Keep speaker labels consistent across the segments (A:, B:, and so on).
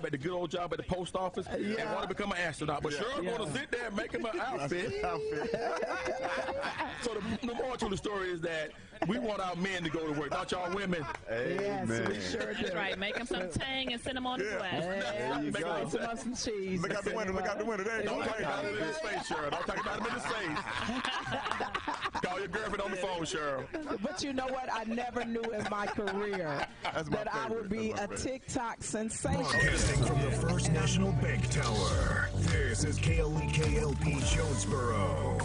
A: at the good old job at the post office and want to become an astronaut. But Cheryl going to sit there and make him an outfit. So the moral to the story is that we want our men to go to work, not y'all women.
B: Yes, we sure do.
C: That's right. Make him some tang and send him on his way.
B: There you go. Some cheese.
D: Look out the window. Look out the window.
A: Don't talk about him in his face, Cheryl. Don't talk about him in his face. Call your girlfriend on the phone, Cheryl.
B: But you know what? I never knew in my career that I would be a TikTok sensation.
E: Broadcasting from the First National Bank Tower, this is KLEK Jonesboro,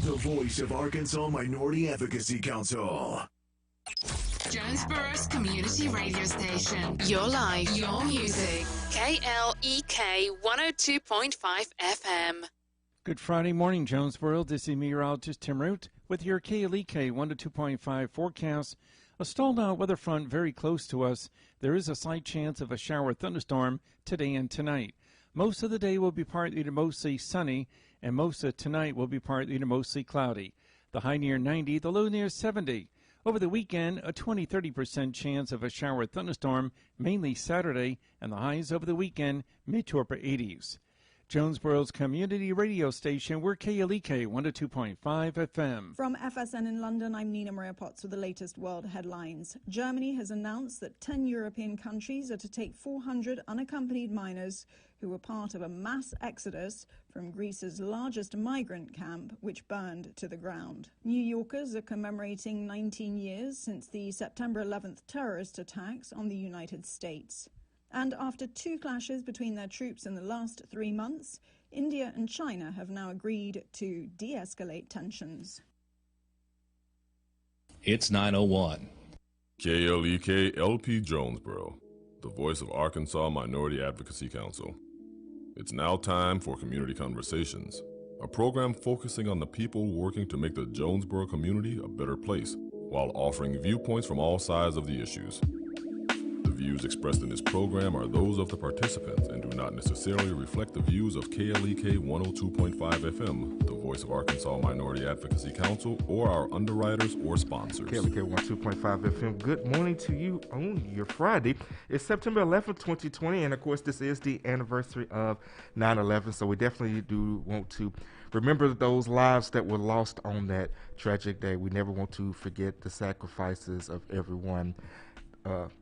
E: the voice of Arkansas Minority Advocacy Council.
F: Jonesboro's community radio station. Your life, your music. KLEK 102.5 FM.
G: Good Friday morning, Jonesboro. This is meteorologist Tim Root with your KLEK 102.5 forecast. A stalled out weather front very close to us. There is a slight chance of a shower thunderstorm today and tonight. Most of the day will be partly to mostly sunny, and most of tonight will be partly to mostly cloudy. The high near 90, the low near 70. Over the weekend, a 20-30% chance of a shower thunderstorm, mainly Saturday, and the highs over the weekend, mid to upper 80s. Jonesboro's community radio station, we're KLEK 102.5 FM.
H: From FSN in London, I'm Nina Maria Potts with the latest world headlines. Germany has announced that 10 European countries are to take 400 unaccompanied minors who were part of a mass exodus from Greece's largest migrant camp, which burned to the ground. New Yorkers are commemorating 19 years since the September 11th terrorist attacks on the United States. And after two clashes between their troops in the last 3 months, India and China have now agreed to de-escalate tensions.
I: It's 9:01.
J: KLEK LP Jonesboro, the voice of Arkansas Minority Advocacy Council. It's now time for Community Conversations, a program focusing on the people working to make the Jonesboro community a better place, while offering viewpoints from all sides of the issues. The views expressed in this program are those of the participants and do not necessarily reflect the views of KLEK 102.5 FM, the voice of Arkansas Minority Advocacy Council, or our underwriters or sponsors.
D: KLEK 102.5 FM. Good morning to you on your Friday. It's September 11th, 2020, and of course this is the anniversary of 9/11, so we definitely do want to remember those lives that were lost on that tragic day. We never want to forget the sacrifices of everyone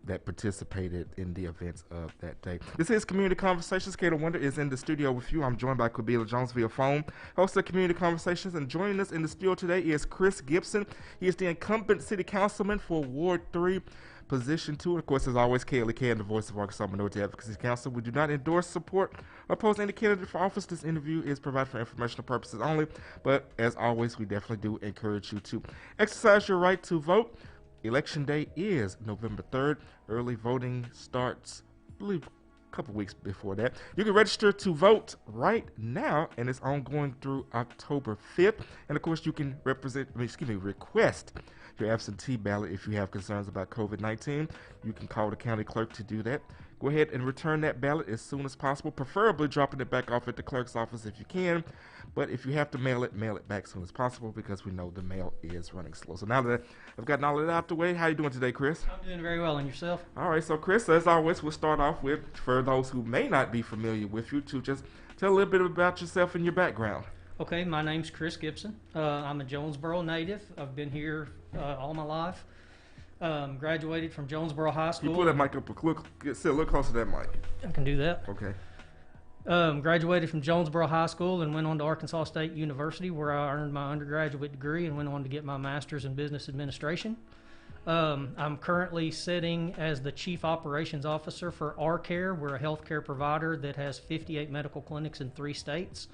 D: that participated in the events of that day. This is Community Conversations. Kato Wonder is in the studio with you. I'm joined by Kabila Jones via phone, host of Community Conversations, and joining us in the studio today is Chris Gibson. He is the incumbent city councilman for Ward 3, Position 2. And of course, as always, KLEK and the voice of Arkansas Minority Advocacy Council. We do not endorse, support, or oppose any candidate for office. This interview is provided for informational purposes only, but as always, we definitely do encourage you to exercise your right to vote. Election day is November 3rd. Early voting starts, I believe, a couple weeks before that. You can register to vote right now, and it's ongoing through October 5th. And of course, you can request your absentee ballot if you have concerns about COVID-19. You can call the county clerk to do that. Go ahead and return that ballot as soon as possible, preferably dropping it back off at the clerk's office if you can. But if you have to mail it back as soon as possible, because we know the mail is running slow. So now that I've gotten all of that out the way, how you doing today, Chris?
K: I'm doing very well, and yourself?
D: All right, so Chris, as always, we'll start off with, for those who may not be familiar with you, to just tell a little bit about yourself and your background.
K: Okay, my name's Chris Gibson. I'm a Jonesboro native. I've been here all my life. Graduated from Jonesboro High School.
D: You pull that mic up sit a little closer to that mic.
K: I can do that.
D: Okay.
K: Graduated from Jonesboro High School and went on to Arkansas State University, where I earned my undergraduate degree and went on to get my master's in business administration. I'm currently sitting as the Chief Operations Officer for R-Care. We're a healthcare provider that has 58 medical clinics in 3 states.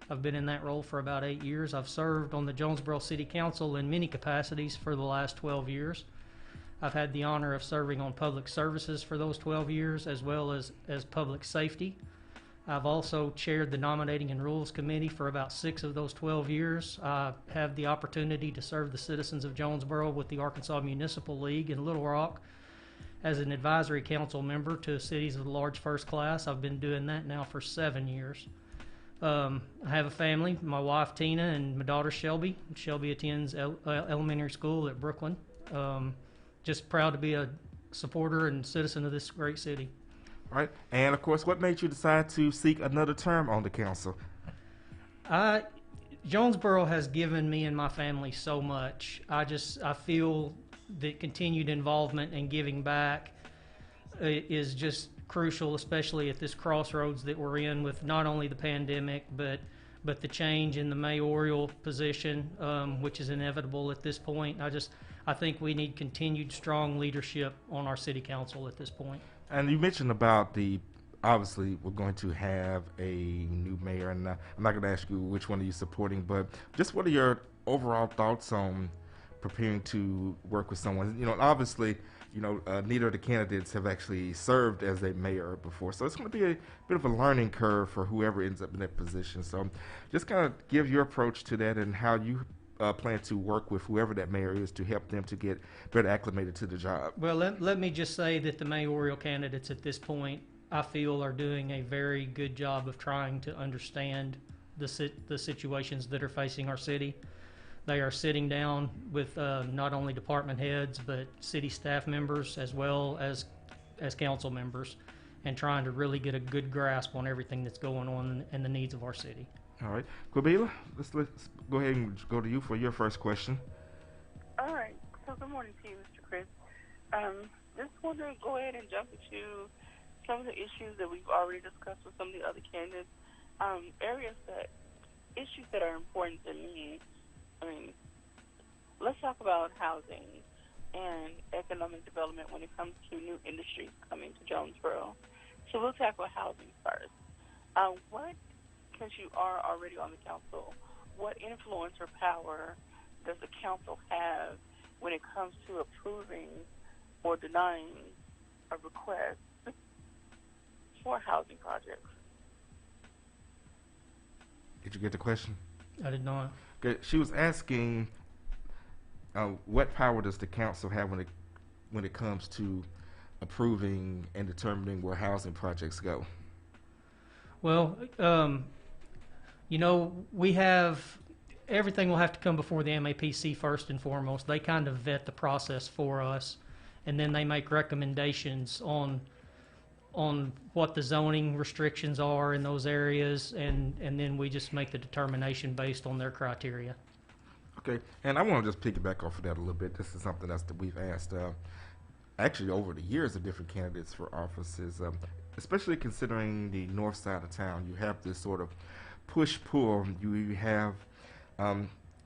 K: I've been in that role for about 8 years. I've served on the Jonesboro City Council in many capacities for the last 12 years. I've had the honor of serving on public services for those 12 years, as well as public safety. I've also chaired the Nominating and Rules Committee for about 6 of those 12 years. I have the opportunity to serve the citizens of Jonesboro with the Arkansas Municipal League in Little Rock as an advisory council member to cities of the large first class. I've been doing that now for 7 years. I have a family, my wife Tina and my daughter Shelby. Shelby attends elementary school at Brooklyn. Just proud to be a supporter and citizen of this great city.
D: All right. And, of course, what made you decide to seek another term on the council?
K: Jonesboro has given me and my family so much. I feel that continued involvement and giving back is just crucial, especially at this crossroads that we're in with not only the pandemic, but the change in the mayoral position, which is inevitable at this point. I think we need continued strong leadership on our city council at this point.
D: And you mentioned about obviously we're going to have a new mayor, and I'm not going to ask you which one are you supporting, but just what are your overall thoughts on preparing to work with someone? Obviously, neither of the candidates have actually served as a mayor before, so it's going to be a bit of a learning curve for whoever ends up in that position. So just kind of give your approach to that and how you plan to work with whoever that mayor is to help them to get better acclimated to the job.
K: Well, let me just say that the mayoral candidates at this point, I feel, are doing a very good job of trying to understand the situations that are facing our city. They are sitting down with not only department heads, but city staff members as well as council members, and trying to really get a good grasp on everything that's going on and the needs of our city.
D: All right. Quabila, let's go ahead and go to you for your first question.
I: All right. So good morning to you, Mr. Chris. Just want to go ahead and jump into some of the issues that we've already discussed with some of the other candidates. Issues that are important to me. Let's talk about housing and economic development when it comes to new industries coming to Jonesboro. So we'll tackle housing first. Since you are already on the council, what influence or power does the council have when it comes to approving or denying a request for housing projects?
D: Did you get the question?
K: I did not.
D: Okay, she was asking what power does the council have when it comes to approving and determining where housing projects go?
K: Well, we have everything will have to come before the MAPC first and foremost. They kind of vet the process for us, and then they make recommendations on what the zoning restrictions are in those areas, and then we just make the determination based on their criteria.
D: Okay, and I want to just piggyback off of that a little bit. This is something that we've asked actually over the years of different candidates for offices, especially considering the north side of town. You have this sort of push-pull. You have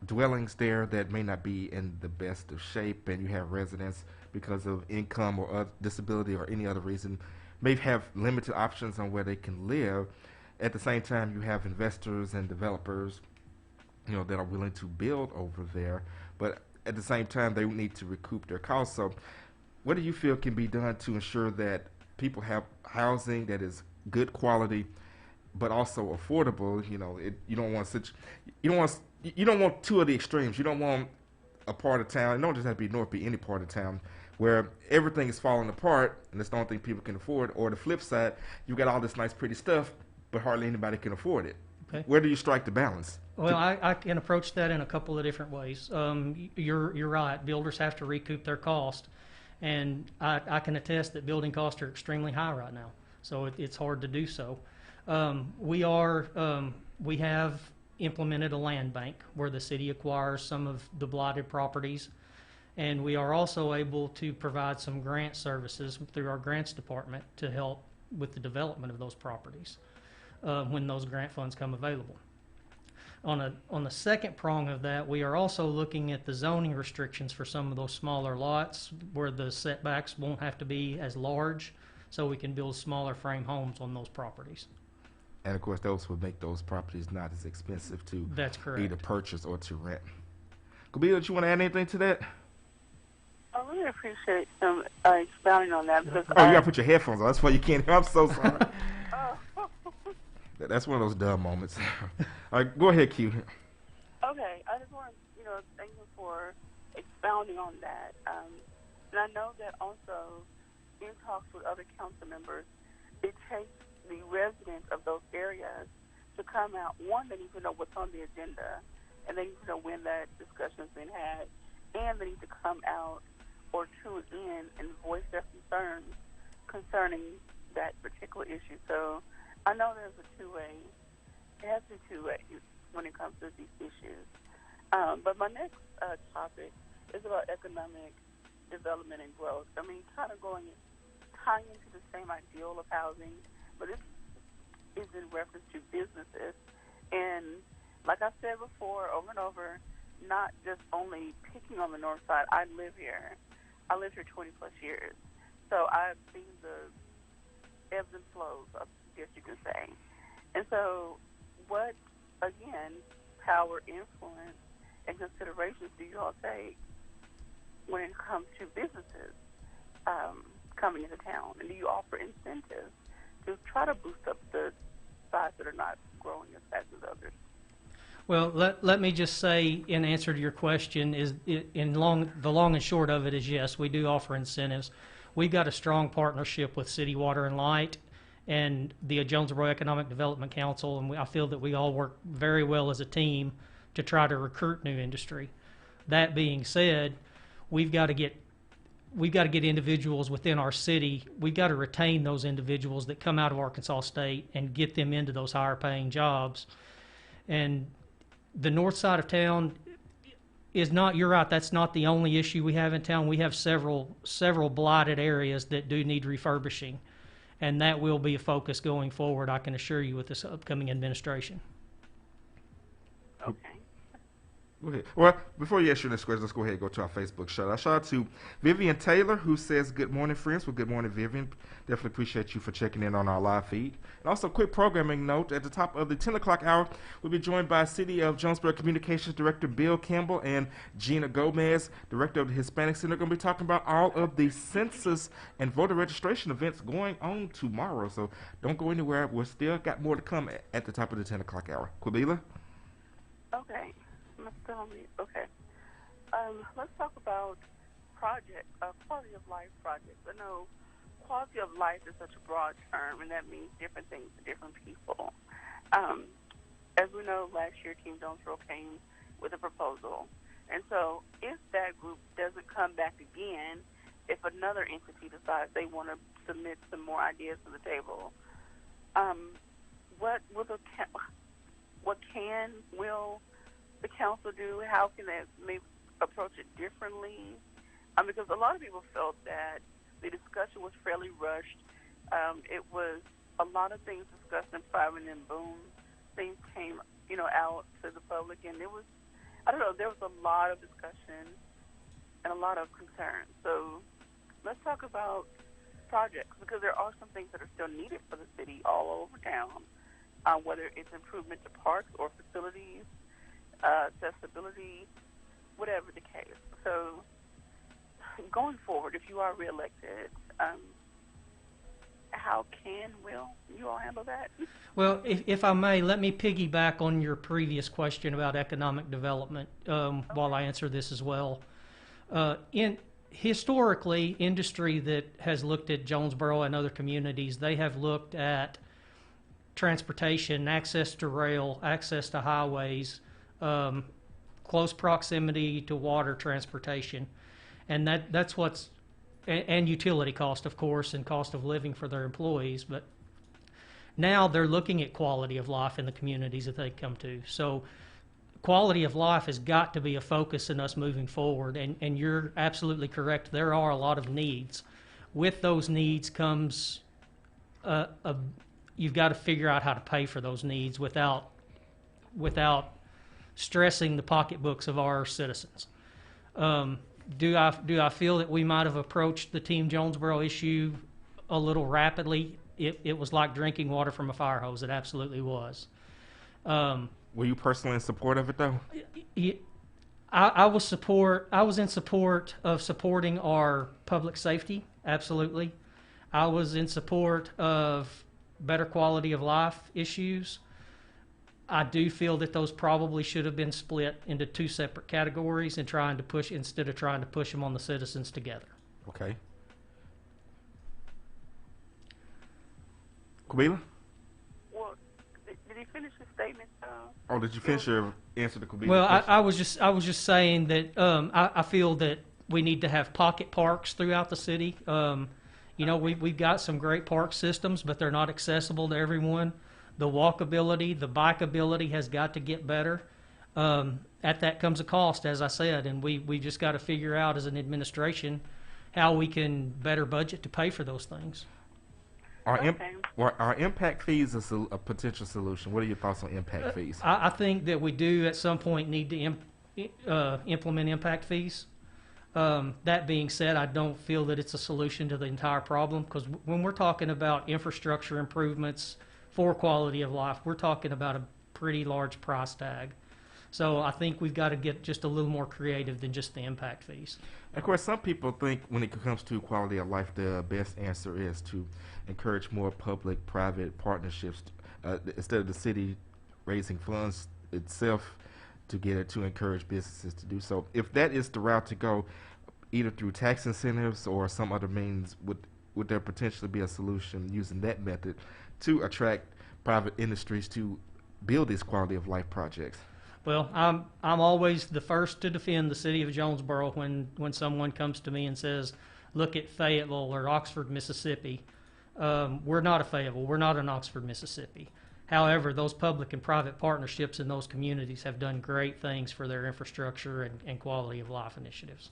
D: dwellings there that may not be in the best of shape, and you have residents, because of income or disability or any other reason, may have limited options on where they can live. At the same time, you have investors and developers, that are willing to build over there, but at the same time, they need to recoup their costs. So what do you feel can be done to ensure that people have housing that is good quality, but also affordable? You don't want two of the extremes. You don't want a part of town. It don't just have to be north, be any part of town where everything is falling apart and it's the only thing people can afford. Or the flip side, you got all this nice, pretty stuff, but hardly anybody can afford it. Okay. Where do you strike the balance?
K: Well, I can approach that in a couple of different ways. You're right. Builders have to recoup their cost, and I can attest that building costs are extremely high right now. So it's hard to do so. We have implemented a land bank where the city acquires some of the blighted properties, and we are also able to provide some grant services through our grants department to help with the development of those properties when those grant funds come available. On the second prong of that, we are also looking at the zoning restrictions for some of those smaller lots where the setbacks won't have to be as large, so we can build smaller frame homes on those properties.
D: And of course, those would make those properties not as expensive to
K: That's correct.
D: Either purchase or to rent. Kabila, do you want to add anything to that?
I: I really appreciate expounding on that. Because
D: you gotta put your headphones on. That's why you can't hear. I'm so sorry. That's one of those dumb moments. All right, go ahead, Q.
I: Okay, I just want to, thank you for expounding on that. And I know that also in talks with other council members, it takes the residents of those areas to come out. One, they need to know what's on the agenda, and they need to know when that discussion has been had, and they need to come out or tune in and voice their concerns concerning that particular issue. So I know there's a two-way. It has to be two ways when it comes to these issues. But my next topic is about economic development and growth. I mean, kind of tying into the same ideal of housing, but it is in reference to businesses. And like I said before, over and over, not just only picking on the north side. I live here 20 plus years. So I've seen the ebbs and flows, I guess you can say. And so what, again, power, influence, and considerations do you all take when it comes to businesses coming into town? And do you offer incentives to try to boost up the sides that are not growing as fast as others?
K: Well, let me just say, in answer to your question, the long and short of it is yes, we do offer incentives. We've got a strong partnership with City Water and Light and the Jonesboro Economic Development Council, and I feel that we all work very well as a team to try to recruit new industry. That being said, we've got to get individuals within our city. We've got to retain those individuals that come out of Arkansas State and get them into those higher paying jobs. And the north side of town is not, you're right, that's not the only issue we have in town. We have several blighted areas that do need refurbishing, and that will be a focus going forward, I can assure you, with this upcoming administration.
I: Okay.
D: Okay. Well, before you ask your next question, let's go ahead and go to our Facebook shout out. Shout out to Vivian Taylor, who says, good morning, friends. Well, good morning, Vivian. Definitely appreciate you for checking in on our live feed. And also, quick programming note, at the top of the 10 o'clock hour, we'll be joined by City of Jonesboro Communications Director Bill Campbell and Gina Gomez, Director of the Hispanic Center. Going to be talking about all of the census and voter registration events going on tomorrow. So don't go anywhere. We've still got more to come at the top of the 10 o'clock hour. Quabila?
I: Okay. Okay. Let's talk about projects, quality of life projects. I know quality of life is such a broad term, and that means different things to different people. As we know, last year Team Jonesboro came with a proposal. And so if that group doesn't come back again, if another entity decides they want to submit some more ideas to the table, will the council do? How can they maybe approach it differently? Because a lot of people felt that the discussion was fairly rushed. It was a lot of things discussed in private, and then boom, things came, out to the public, and it was, I don't know, there was a lot of discussion and a lot of concern. So let's talk about projects, because there are some things that are still needed for the city all over town, whether it's improvement to parks or facilities, accessibility, whatever the case. So going forward, if you are reelected, how will you all handle that?
K: Well, if I may, let me piggyback on your previous question about economic development while I answer this as well. Historically, industry that has looked at Jonesboro and other communities, they have looked at transportation, access to rail, access to highways, close proximity to water transportation, and that's what's, and utility cost, of course, and cost of living for their employees. But now they're looking at quality of life in the communities that they come to. So quality of life has got to be a focus in us moving forward, and you're absolutely correct. There are a lot of needs. With those needs comes you've got to figure out how to pay for those needs without stressing the pocketbooks of our citizens. Do I feel that we might have approached the Team Jonesboro issue a little rapidly? It was like drinking water from a fire hose. It absolutely was.
D: Were you personally in support of it, though?
K: I was in support of supporting our public safety. Absolutely. I was in support of better quality of life issues. I do feel that those probably should have been split into two separate categories and instead of trying to push them on the citizens together.
D: Okay. Quabila?
I: Well, did he finish his statement?
D: Oh, did you finish your answer to Quabila?
K: Well, I was just saying that I feel that we need to have pocket parks throughout the city. You know, we've got some great park systems, but they're not accessible to everyone. The walkability, the bikeability has got to get better. At that comes a cost, as I said, and we just got to figure out as an administration how we can better budget to pay for those things.
D: Are impact fees a potential solution? What are your thoughts on impact fees?
K: I think that we do at some point need to implement impact fees. That being said, I don't feel that it's a solution to the entire problem, because when we're talking about infrastructure improvements for quality of life, we're talking about a pretty large price tag. So I think we've got to get just a little more creative than just the impact fees.
D: Of course, some people think when it comes to quality of life, the best answer is to encourage more public-private partnerships instead of the city raising funds itself to get it to encourage businesses to do so. If that is the route to go, either through tax incentives or some other means, would there potentially be a solution using that method to attract private industries to build these quality of life projects?
K: Well, I'm always the first to defend the city of Jonesboro when someone comes to me and says, look at Fayetteville or Oxford, Mississippi. We're not a Fayetteville. We're not an Oxford, Mississippi. However, those public and private partnerships in those communities have done great things for their infrastructure and quality of life initiatives.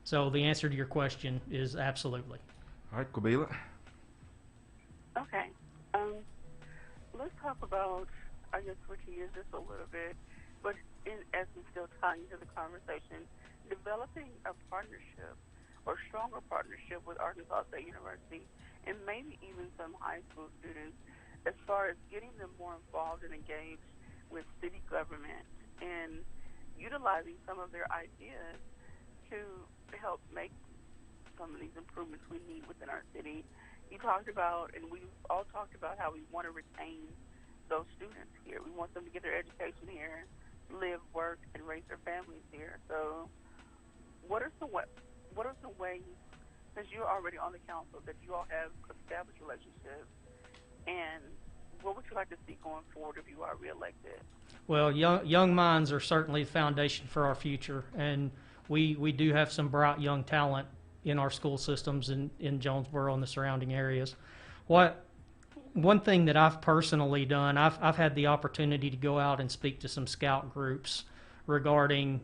K: So the answer to your question is absolutely.
D: All right, Kabila.
I: Okay. Let's talk about, I guess, switching gears just a little bit, but in essence, still tying to the conversation, developing a partnership or stronger partnership with Arkansas State University and maybe even some high school students as far as getting them more involved and engaged with city government and utilizing some of their ideas to help make some of these improvements we need within our city. You talked about, and we've all talked about how we want to retain those students here. We want them to get their education here, live, work, and raise their families here. So what are some ways, since you're already on the council, that you all have established relationships, and what would you like to see going forward if you are reelected?
K: Well, young minds are certainly the foundation for our future, and we do have some bright young talent in our school systems in Jonesboro and the surrounding areas. One thing that I've personally done, I've had the opportunity to go out and speak to some scout groups regarding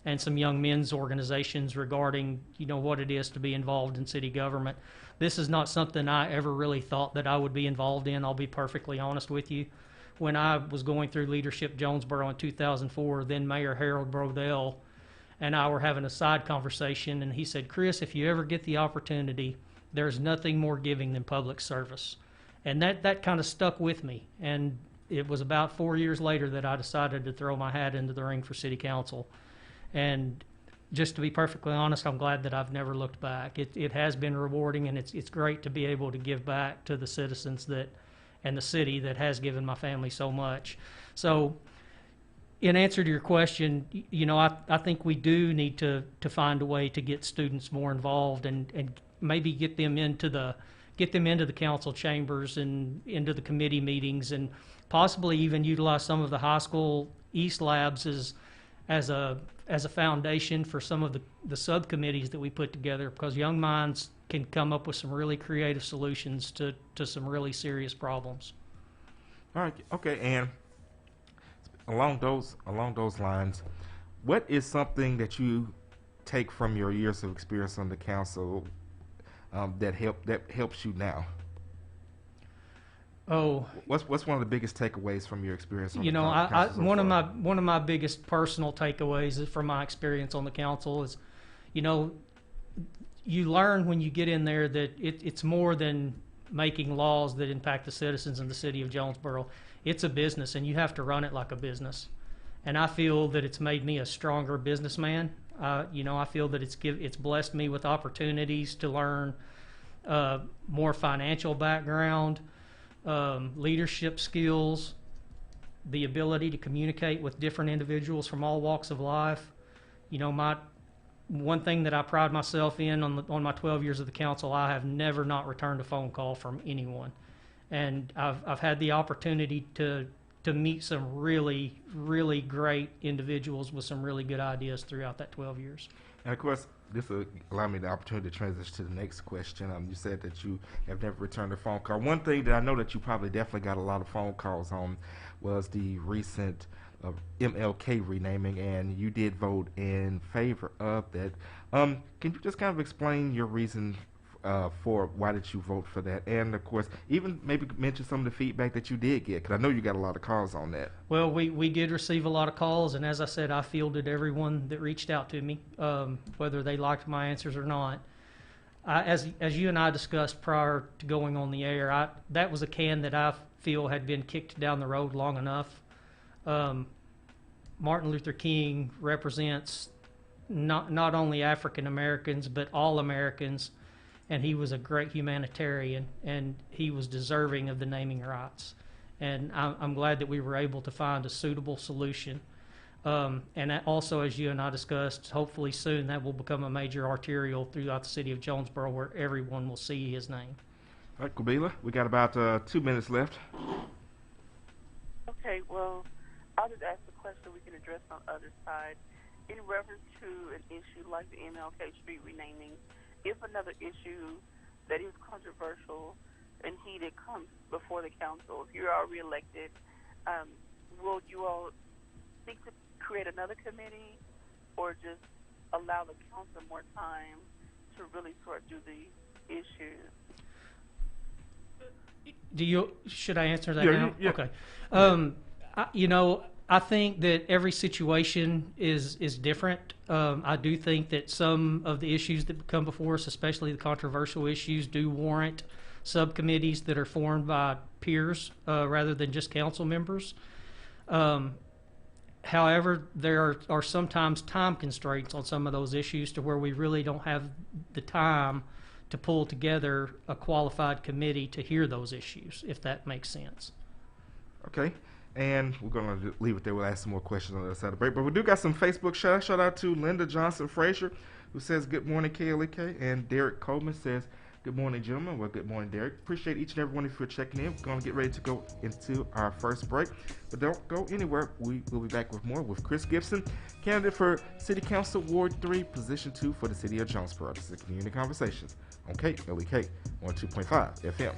K: and some young men's organizations regarding, you know, what it is to be involved in city government. This is not something I ever really thought that I would be involved in, I'll be perfectly honest with you. When I was going through Leadership Jonesboro in 2004, then Mayor Harold Brodell and I were having a side conversation, and he said, Chris, if you ever get the opportunity, there's nothing more giving than public service. And that kind of stuck with me. And it was about 4 years later that I decided to throw my hat into the ring for city council. And just to be perfectly honest, I'm glad that I've never looked back. It has been rewarding, and it's great to be able to give back to the citizens and the city that has given my family so much. So in answer to your question, you know, I think we do need to find a way to get students more involved and maybe get them into the council chambers and into the committee meetings, and possibly even utilize some of the high school East Labs as a foundation for some of the subcommittees that we put together, because young minds can come up with some really creative solutions to some really serious problems.
D: All right, okay, and along those lines, what is something that you take from your years of experience on the council that helps you now?
K: Oh,
D: what's one of the biggest takeaways from your experience on
K: you
D: the
K: know,
D: council?
K: one of my biggest personal takeaways from my experience on the council is, you know, you learn when you get in there that it's more than making laws that impact the citizens in the city of Jonesboro. It's a business, and you have to run it like a business. And I feel that it's made me a stronger businessman. You know, I feel that it's blessed me with opportunities to learn more financial background, leadership skills, the ability to communicate with different individuals from all walks of life. You know, one thing that I pride myself in on my 12 years of the council, I have never not returned a phone call from anyone. And I've had the opportunity to meet some really, really great individuals with some really good ideas throughout that 12 years.
D: And of course, this will allow me the opportunity to transition to the next question. You said that you have never returned a phone call. One thing that I know that you probably definitely got a lot of phone calls on was the recent MLK renaming, and you did vote in favor of that. Can you just kind of explain your reason for why did you vote for that? And, of course, even maybe mention some of the feedback that you did get, because I know you got a lot of calls on that.
K: Well, we did receive a lot of calls, and as I said, I fielded everyone that reached out to me, whether they liked my answers or not. As you and I discussed prior to going on the air, that was a can that I feel had been kicked down the road long enough. Martin Luther King represents not only African Americans, but all Americans, and he was a great humanitarian, and he was deserving of the naming rights. And I'm glad that we were able to find a suitable solution. And also, as you and I discussed, hopefully soon that will become a major arterial throughout the city of Jonesboro where everyone will see his name.
D: All right, Kubila, we got about 2 minutes left.
I: Okay, well, I'll just ask the question we can address on the other side. In reference to an issue like the MLK Street renaming, if another issue that is controversial and heated comes before the council, if you're all reelected, will you all seek to create another committee or just allow the council more time to really sort through the issues?
K: Should I answer that now? Yeah. Okay. I think that every situation is different. I do think that some of the issues that come before us, especially the controversial issues, do warrant subcommittees that are formed by peers rather than just council members. However, there are sometimes time constraints on some of those issues to where we really don't have the time to pull together a qualified committee to hear those issues, if that makes sense.
D: Okay. And we're going to leave it there. We'll ask some more questions on the other side of the break. But we do got some Facebook shout out to Linda Johnson Frazier, who says, good morning, KLEK. And Derek Coleman says, good morning, gentlemen. Well, good morning, Derek. Appreciate each and every one of you for checking in. We're going to get ready to go into our first break. But don't go anywhere. We will be back with more with Chris Gibson, candidate for City Council Ward 3, Position 2 for the City of Jonesboro. This is Community Conversations on KLEK 102.5 FM.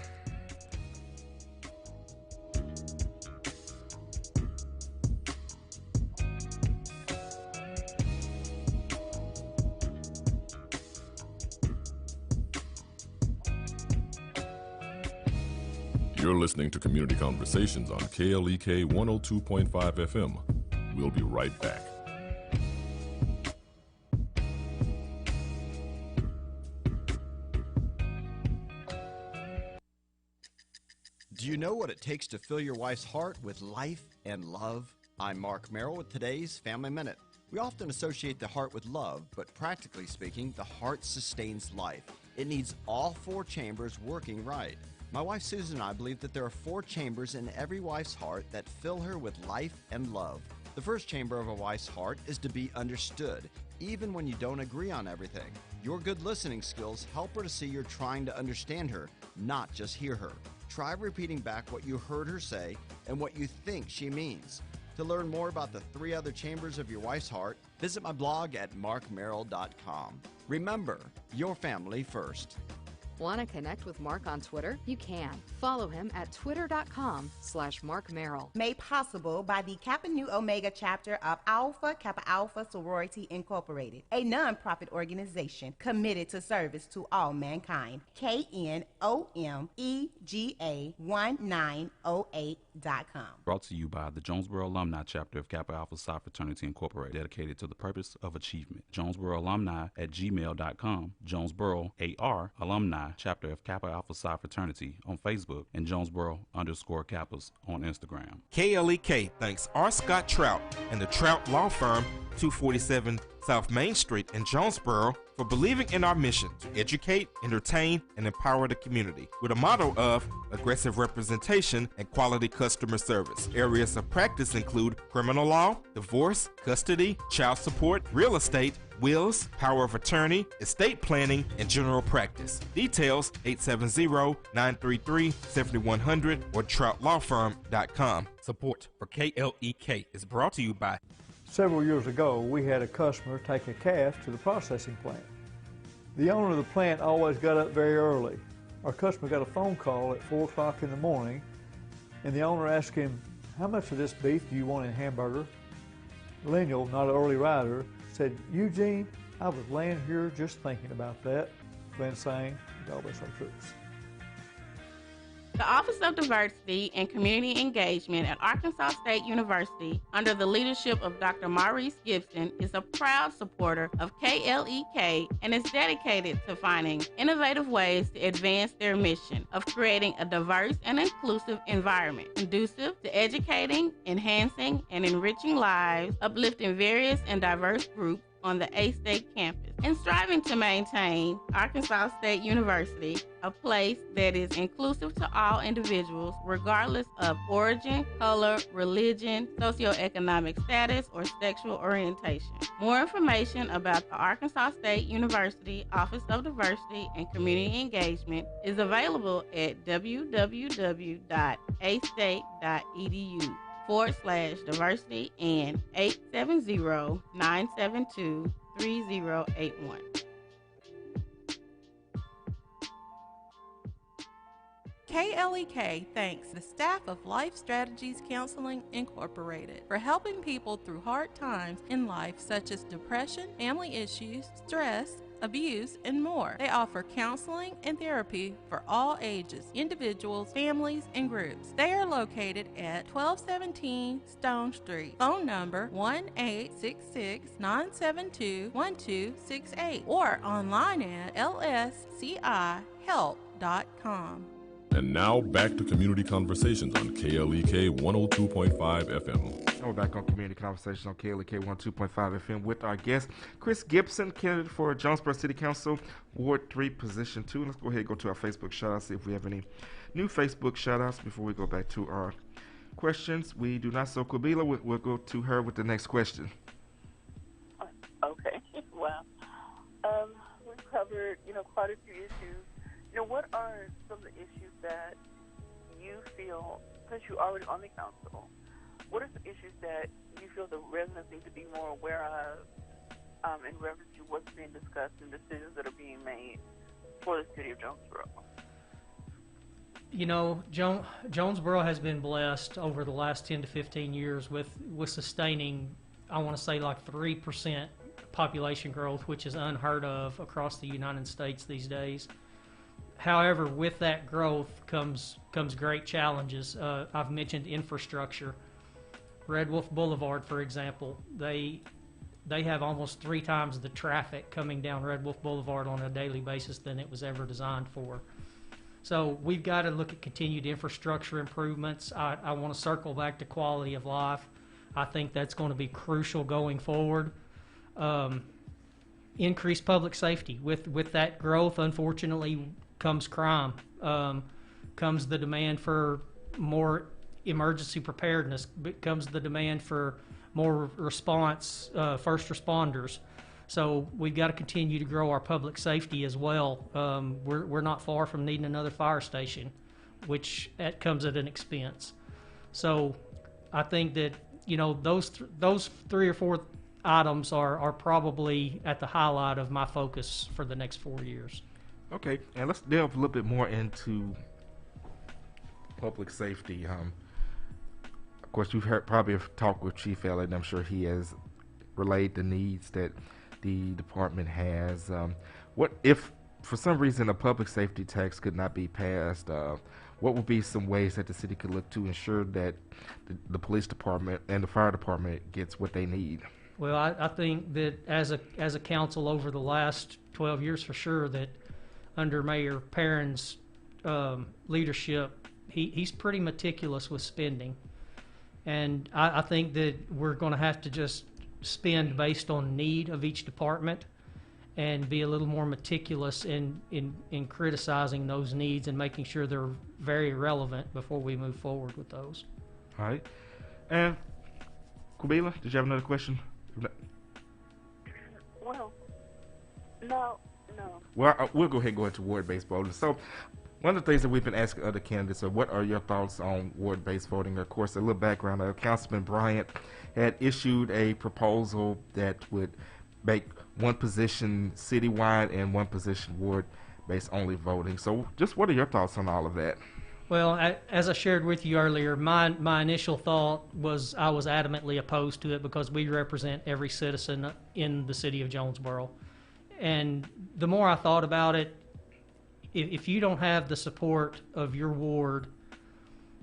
J: You're listening to Community Conversations on KLEK 102.5 FM. We'll be right back.
L: Do you know what it takes to fill your wife's heart with life and love? I'm Mark Merrill with today's Family Minute. We often associate the heart with love, but practically speaking, the heart sustains life. It needs all four chambers working right. My wife Susan and I believe that there are four chambers in every wife's heart that fill her with life and love. The first chamber of a wife's heart is to be understood, even when you don't agree on everything. Your good listening skills help her to see you're trying to understand her, not just hear her. Try repeating back what you heard her say and what you think she means. To learn more about the three other chambers of your wife's heart, visit my blog at markmerrill.com. Remember, your family first.
M: Want to connect with Mark on Twitter? You can. Follow him at twitter.com/Mark Merrill.
N: Made possible by the Kappa Nu Omega chapter of Alpha Kappa Alpha Sorority Incorporated, a non-profit organization committed to service to all mankind. KNOMEGA1908.com.
O: Brought to you by the Jonesboro Alumni chapter of Kappa Alpha Psi Fraternity Incorporated, dedicated to the purpose of achievement. Jonesboro Alumni at gmail.com. Jonesboro AR Alumni chapter of Kappa Alpha Psi Fraternity on Facebook, and Jonesboro_Kappas on Instagram.
P: KLEK thanks R. Scott Trout and the Trout Law Firm, 247 South Main Street in Jonesboro, for believing in our mission to educate, entertain, and empower the community with a motto of aggressive representation and quality customer service. Areas of practice include criminal law, divorce, custody, child support, real estate, wills, power of attorney, estate planning, and general practice. Details 870-933-7100 or troutlawfirm.com. Support for KLEK is brought to you by
Q: Several years ago, we had a customer take a calf to the processing plant. The owner of the plant always got up very early. Our customer got a phone call at 4 o'clock in the morning, and the owner asked him, "How much of this beef do you want in hamburger?" Lemuel, not an early rider, said, "Eugene, I was laying here just thinking about that." Glenn sang, God bless our troops.
R: The Office of Diversity and Community Engagement at Arkansas State University, under the leadership of Dr. Maurice Gibson, is a proud supporter of KLEK and is dedicated to finding innovative ways to advance their mission of creating a diverse and inclusive environment, conducive to educating, enhancing, and enriching lives, uplifting various and diverse groups on the A-State campus, and striving to maintain Arkansas State University a place that is inclusive to all individuals, regardless of origin, color, religion, socioeconomic status, or sexual orientation. More information about the Arkansas State University Office of Diversity and Community Engagement is available at www.astate.edu/diversity and 870-972-3081.
S: KLEK thanks the staff of Life Strategies Counseling Incorporated for helping people through hard times in life such as depression, family issues, stress, abuse, and more. They offer counseling and therapy for all ages, individuals, families, and groups. They are located at 1217 Stone Street. Phone number 1-866-972-1268 or online at lscihelp.com.
J: And now back to Community Conversations on KLEK 102.5 FM.
D: We're back on Community Conversations on KLEK 102.5 FM with our guest, Chris Gibson, candidate for Jonesboro City Council, Ward 3, Position 2. Let's go ahead and go to our Facebook shout-outs, see if we have any new Facebook shout-outs before we go back to our questions. We do not, so Kabila, we'll go to her with the next question.
I: Okay, well, we've covered, quite a few issues. What are some of the issues that you feel, since you're already on the council, what are some issues that you feel the residents need to be more aware of in reference to what's being discussed and decisions that are being made for the city of Jonesboro?
K: Jonesboro has been blessed over the last 10 to 15 years with sustaining, I want to say, like 3% population growth, which is unheard of across the United States these days. However, with that growth comes great challenges. I've mentioned infrastructure. Red Wolf Boulevard, for example, they have almost 3 times the traffic coming down Red Wolf Boulevard on a daily basis than it was ever designed for. So we've got to look at continued infrastructure improvements. I want to circle back to quality of life. I think that's going to be crucial going forward. Increased public safety. With that growth, unfortunately, comes crime, comes the demand for more emergency preparedness, comes the demand for more response, first responders. So we've got to continue to grow our public safety as well. We're not far from needing another fire station, which that comes at an expense. So I think that those 3 or 4 items are probably at the highlight of my focus for the next 4 years.
D: Okay, and let's delve a little bit more into public safety. Of course, you've probably talked with Chief Elliott, and I'm sure he has relayed the needs that the department has. What if, for some reason, a public safety tax could not be passed? What would be some ways that the city could look to ensure that the police department and the fire department gets what they need?
K: Well, I think that as a council over the last 12 years, for sure, that under Mayor Perrin's leadership, he's pretty meticulous with spending. And I think that we're going to have to just spend based on need of each department and be a little more meticulous in criticizing those needs and making sure they're very relevant before we move forward with those.
D: All right. And Kubila, did you have another question?
I: Well, no.
D: Well, we'll go ahead and go into ward-based voting. So one of the things that we've been asking other candidates are, what are your thoughts on ward-based voting? Of course, a little background. Councilman Bryant had issued a proposal that would
P: make one position citywide and one position ward-based only voting. So just what are your thoughts on all of that?
K: Well, as I shared with you earlier, my initial thought was I was adamantly opposed to it because we represent every citizen in the city of Jonesboro. And the more I thought about it, if you don't have the support of your ward,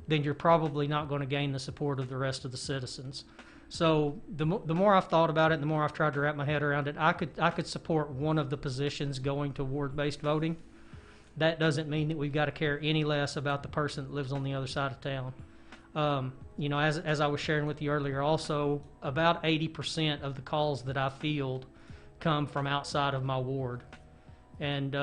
K: then you're probably not going to gain the support of the rest of the citizens. So the more I've thought about it, the more I've tried to wrap my head around it, I could support one of the positions going to ward-based voting. That doesn't mean that we've got to care any less about the person that lives on the other side of town. You know, as I was sharing with you earlier, also about 80% of the calls that I field come from outside of my ward, and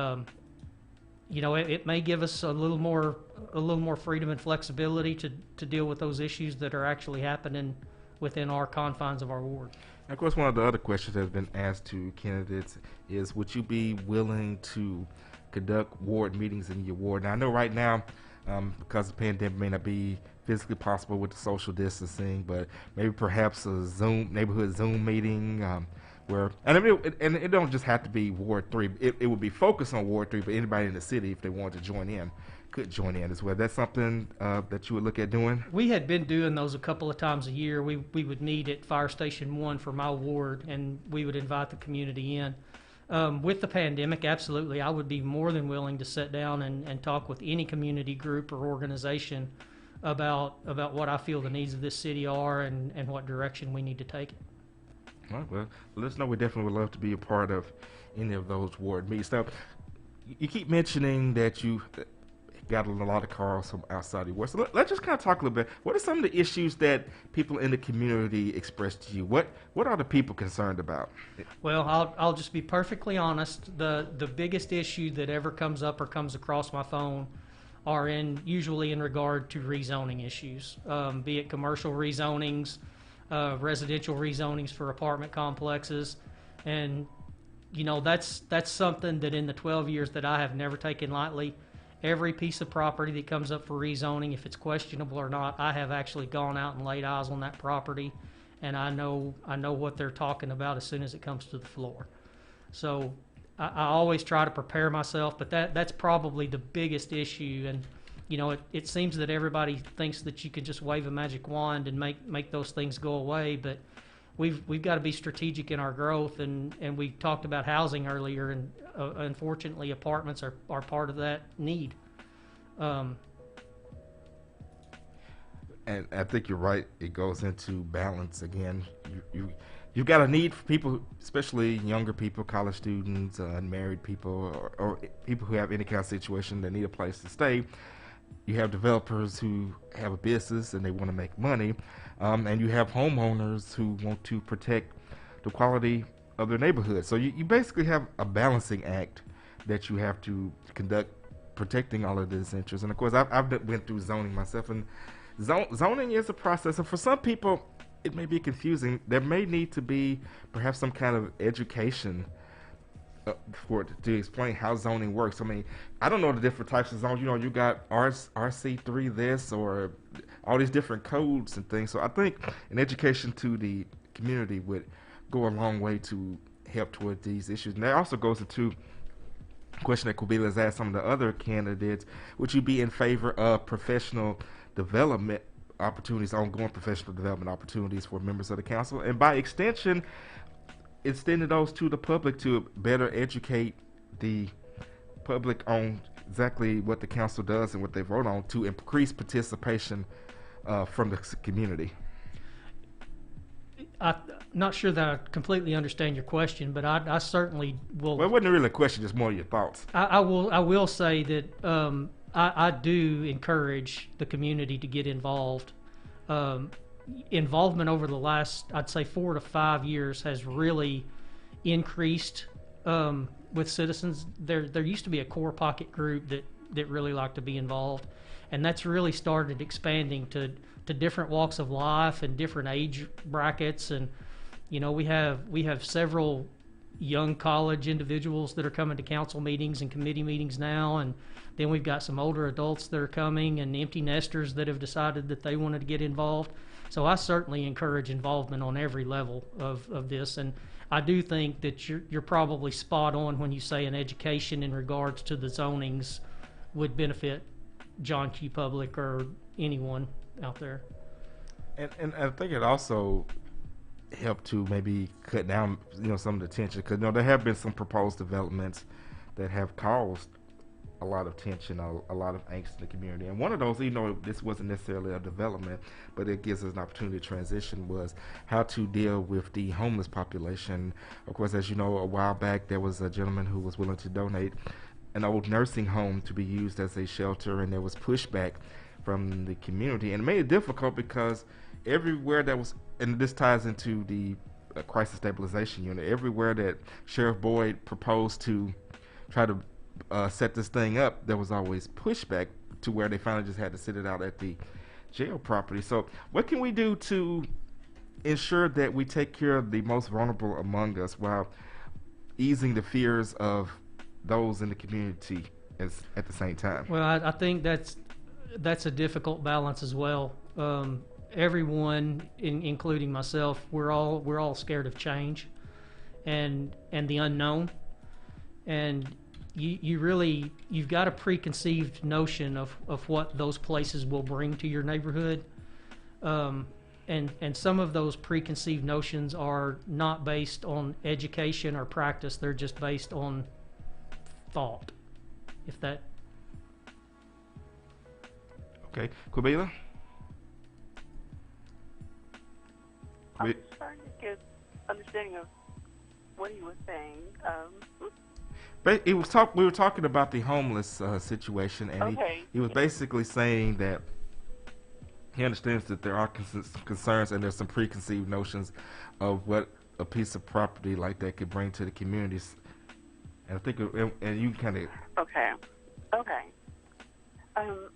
K: you know, it may give us a little more freedom and flexibility to deal with those issues that are actually happening within our confines of our ward.
P: And of course, one of the other questions that has been asked to candidates is, would you be willing to conduct ward meetings in your ward? Now, I know right now, because the pandemic may not be physically possible with the social distancing, but maybe perhaps a neighborhood Zoom meeting where, and it don't just have to be Ward 3. It would be focused on Ward 3, but anybody in the city, if they wanted to join in, could join in as well. That's something that you would look at doing?
K: We had been doing those a couple of times a year. We would meet at Fire Station 1 for my ward, and we would invite the community in. With the pandemic, absolutely, I would be more than willing to sit down and talk with any community group or organization about what I feel the needs of this city are and what direction we need to take it.
P: All right, well, let us know. We definitely would love to be a part of any of those ward meetings. Now, you keep mentioning that you got a lot of calls from outside your ward. So let's just kind of talk a little bit. What are some of the issues that people in the community express to you? What are the people concerned about?
K: Well, I'll just be perfectly honest. The biggest issue that ever comes up or comes across my phone are usually in regard to rezoning issues, be it commercial rezonings, residential rezonings for apartment complexes, and you know that's something that in the 12 years that I have never taken lightly. Every piece of property that comes up for rezoning, if it's questionable or not, I have actually gone out and laid eyes on that property, and I know what they're talking about as soon as it comes to the floor. So I always try to prepare myself, but that's probably the biggest issue. And you know, it seems that everybody thinks that you can just wave a magic wand and make those things go away, but we've got to be strategic in our growth, and we talked about housing earlier, and unfortunately apartments are part of that need.
P: And I think you're right. It goes into balance again. You've got a need for people, especially younger people, college students, unmarried people, or people who have any kind of situation that need a place to stay. You have developers who have a business and they want to make money, and you have homeowners who want to protect the quality of their neighborhood. So you basically have a balancing act that you have to conduct, protecting all of these interests. And of course, I've went through zoning myself, and zoning is a process. And for some people, it may be confusing. There may need to be perhaps some kind of education to explain how zoning works. I mean, I don't know the different types of zones. You know, you got RC3 this, or all these different codes and things. So I think an education to the community would go a long way to help toward these issues. And that also goes into a question that Kubila has asked some of the other candidates. Would you be in favor of professional development opportunities, ongoing professional development opportunities for members of the council, and by extension, extending those to the public to better educate the public on exactly what the council does and what they vote on to increase participation from the community?
K: I'm not sure that I completely understand your question, but I certainly will.
P: Well, it wasn't really a question, just more your thoughts.
K: I will say that I do encourage the community to get involved. Involvement over the last, I'd say, 4 to 5 years has really increased with citizens. There used to be a core pocket group that really liked to be involved, and that's really started expanding to different walks of life and different age brackets. And you know, we have several young college individuals that are coming to council meetings and committee meetings now, and then we've got some older adults that are coming and empty nesters that have decided that they wanted to get involved. So I certainly encourage involvement on every level of this, and I do think that you're probably spot on when you say an education in regards to the zonings would benefit John Q. Public or anyone out there.
D: And I think it also helped to maybe cut down, some of the tension, because there have been some proposed developments that have caused a lot of tension, a lot of angst in the community. And one of those, this wasn't necessarily a development, but it gives us an opportunity to transition, was how to deal with the homeless population. Of course, as you know, a while back there was a gentleman who was willing to donate an old nursing home to be used as a shelter, and there was pushback from the community, and it made it difficult because everywhere that was, and this ties into the crisis stabilization unit, everywhere that Sheriff Boyd proposed to try to set this thing up, there was always pushback, to where they finally just had to sit it out at the jail property. So what can we do to ensure that we take care of the most vulnerable among us while easing the fears of those in the community at the same time?
K: Well, I think that's a difficult balance as well. Everyone, including myself, we're all scared of change and the unknown, and you've got a preconceived notion of what those places will bring to your neighborhood, and some of those preconceived notions are not based on education or practice. They're just based on thought. If that.
D: Okay, Quabela?
I: I'm trying to get understanding of what he was saying.
D: We were talking about the homeless situation, and he was basically saying that he understands that there are concerns and there's some preconceived notions of what a piece of property like that could bring to the communities. And I think, and you kind of.
I: Okay.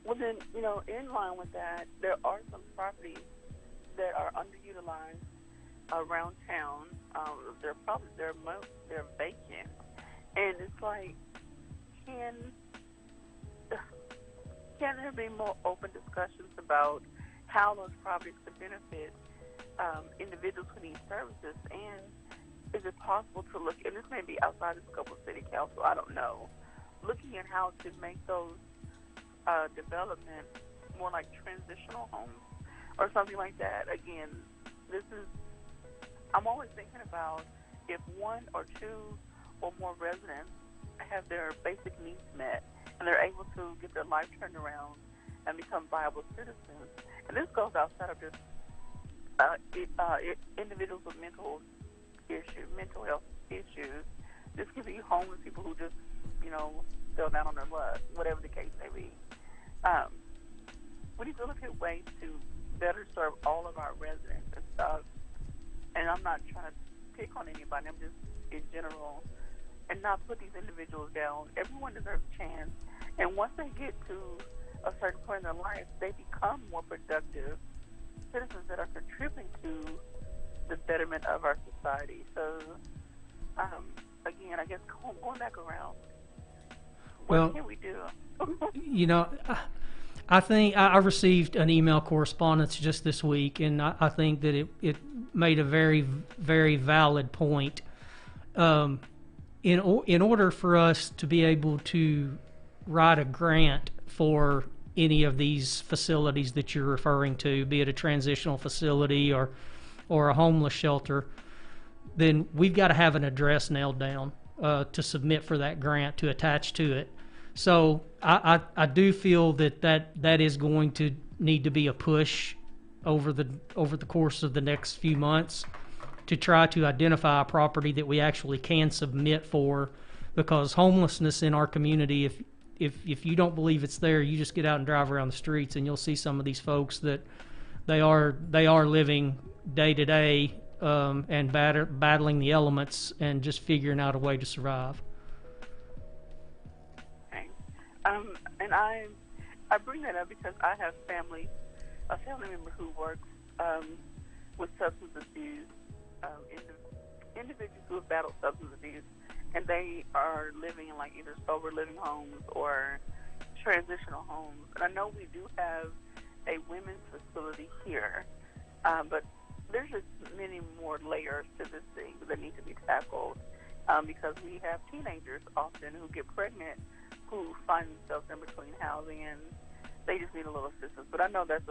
I: Well then, in line with that, there are some properties that are underutilized around town. They're vacant, and it's like, can there be more open discussions about how those properties could benefit individuals who need services? And is it possible to look, and this may be outside the scope of city council, I don't know, looking at how to make those developments more like transitional homes or something like that? Again, I'm always thinking about if one or two or more residents have their basic needs met and they're able to get their life turned around and become viable citizens. And this goes outside of just individuals with mental health issues. This could be homeless people who just, fell down on their luck, whatever the case may be. We need to look at ways to better serve all of our residents and stuff. And I'm not trying to pick on anybody, I'm just in general, and not put these individuals down. Everyone deserves a chance. And once they get to a certain point in their life, they become more productive citizens that are contributing to the betterment of our society. So, again, I guess going back around, what can we do?
K: I think I received an email correspondence just this week, and I think that it made a very, very valid point. In order for us to be able to write a grant for any of these facilities that you're referring to, be it a transitional facility or a homeless shelter, then we've got to have an address nailed down to submit for that grant to attach to it. So I do feel that is going to need to be a push over the course of the next few months to try to identify a property that we actually can submit for, because homelessness in our community, if you don't believe it's there, you just get out and drive around the streets and you'll see some of these folks that they are living day to day and battling the elements and just figuring out a way to survive.
I: Okay. And I bring that up because I have a family member who works with substance abuse individuals who have battled substance abuse, and they are living in like either sober living homes or transitional homes. And I know we do have a women's facility here, but there's just many more layers to this thing that need to be tackled, because we have teenagers often who get pregnant who find themselves in between housing, and they just need a little assistance. But I know that's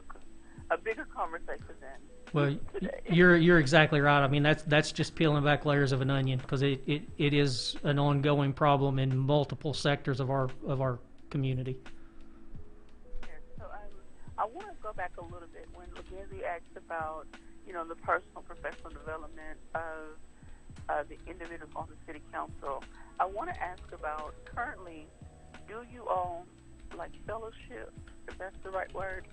I: a bigger conversation than
K: Well,
I: today.
K: you're exactly right. I mean, that's just peeling back layers of an onion, because it is an ongoing problem in multiple sectors of our community.
I: So I want to go back a little bit when Mackenzie asked about, the personal professional development of the individuals on the city council. I want to ask about, currently, do you all fellowship, if that's the right word,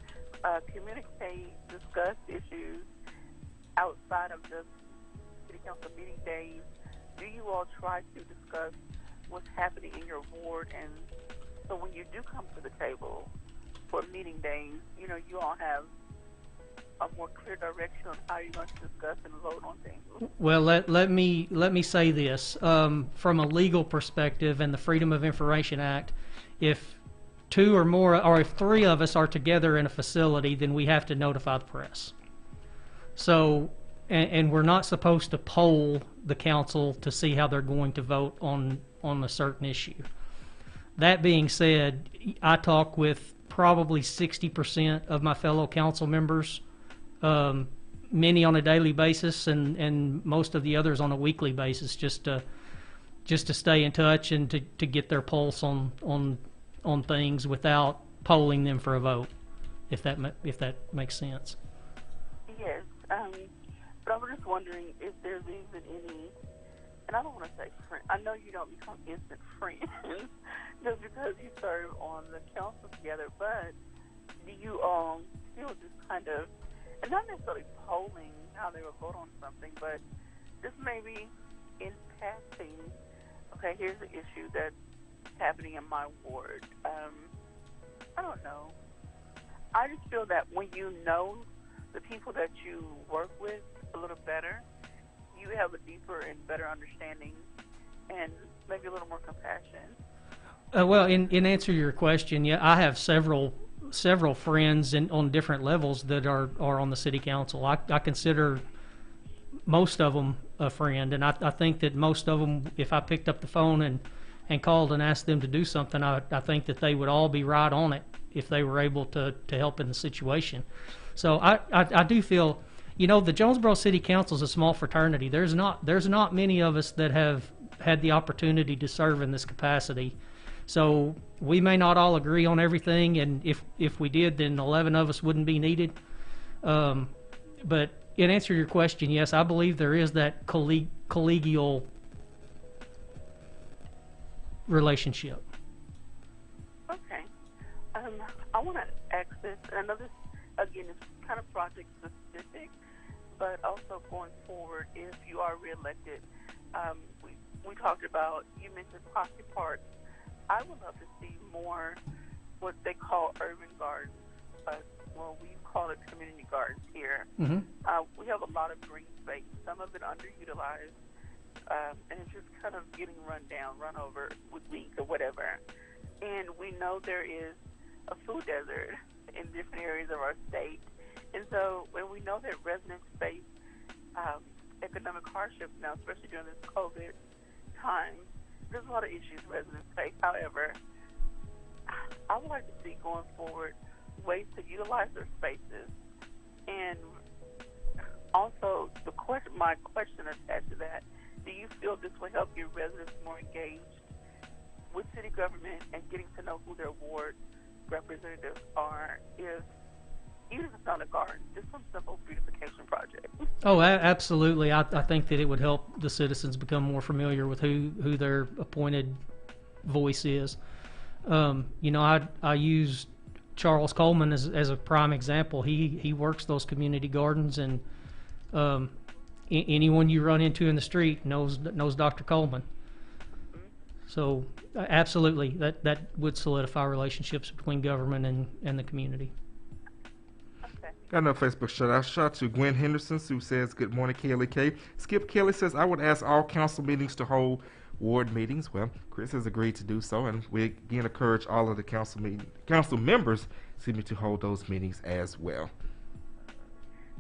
I: communicate, discuss issues outside of just city council meeting days? Do you all try to discuss what's happening in your ward? And so when you do come to the table for meeting days, you all have a more clear direction on how you're going to discuss and vote on things?
K: Well, let me say this, from a legal perspective and the Freedom of Information Act, if two or more, or if three of us are together in a facility, then we have to notify the press. So, and we're not supposed to poll the council to see how they're going to vote on a certain issue. That being said, I talk with probably 60% of my fellow council members, many on a daily basis, and most of the others on a weekly basis, just to stay in touch and to get their pulse on things without polling them for a vote, if that makes sense.
I: Yes, but I was just wondering if there's even any, and I don't want to say friend. I know you don't become instant friends just because you serve on the council together, but do you all still just kind of, and not necessarily polling how they would vote on something, but just maybe in passing, okay, here's the issue that's happening in my ward. I don't know. I just feel that when you know the people that you work with a little better, you have a deeper and better understanding and maybe a little more compassion.
K: Well, in answer to your question, yeah, I have several friends on different levels that are on the city council. I consider most of them a friend, and I think that most of them, if I picked up the phone and called and asked them to do something, I think that they would all be right on it if they were able to help in the situation. So I do feel, the Jonesboro City Council is a small fraternity. There's not many of us that have had the opportunity to serve in this capacity. So we may not all agree on everything, and if we did, then 11 of us wouldn't be needed. But in answer to your question, yes, I believe there is that collegial relationship.
I: Okay. I want to ask this, and I know this, again, is kind of project specific, but also going forward, if you are reelected, we talked about, you mentioned pocket parks. I would love to see more what they call urban gardens. Well, we call it community gardens here.
K: Mm-hmm.
I: We have a lot of green space. Some of it underutilized, and it's just kind of getting run down, run over with weeds or whatever. And we know there is a food desert in different areas of our state. And so when we know that residents face economic hardships now, especially during this COVID time, there's a lot of issues residents face. However, I would like to see going forward ways to utilize their spaces. And also, my question attached to that, do you feel this will help your residents more engaged with city government and getting to know who their ward representatives are, even if it's not a garden, just some simple beautification project?
K: Oh, absolutely. I think that it would help the citizens become more familiar with who their appointed voice is. I use Charles Coleman as a prime example. He works those community gardens, and anyone you run into in the street knows Dr. Coleman. So absolutely, that would solidify relationships between government and the community.
I: Okay.
D: Got another Facebook shout out to Gwen Henderson, who says, good morning, KLEK. Skip Kelly says, I would ask all council meetings to hold ward meetings. Well, Chris has agreed to do so, and we again encourage all of the council members to hold those meetings as well.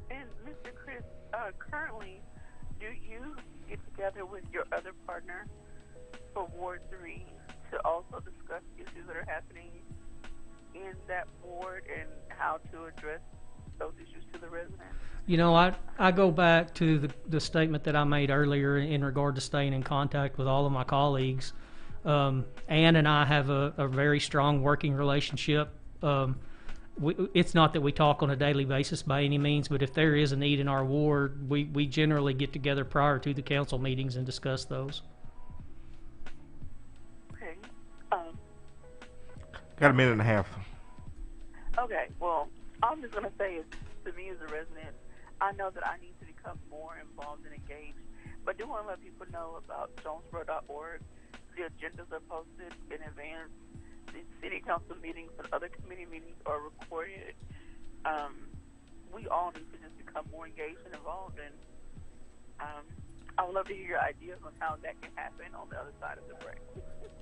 I: And Mr. Chris, currently, do you get together with your other partner for Ward 3 to also discuss issues that are happening in that ward and how to address those issues to the residents?
K: You know, I go back to the statement that I made earlier in regard to staying in contact with all of my colleagues. Ann and I have a very strong working relationship. It's not that we talk on a daily basis by any means, but if there is a need in our ward, we generally get together prior to the council meetings and discuss those.
I: Okay.
D: Got a minute and a half.
I: Okay, well, all I'm just going to say is, to me as a resident, I know that I need to become more involved and engaged, but I do want to let people know about jonesboro.org. The agendas are posted in advance. The city council meetings and other committee meetings are recorded. We all need to just become more engaged and involved, and I would love to hear your ideas on how that can happen on the other side of the break.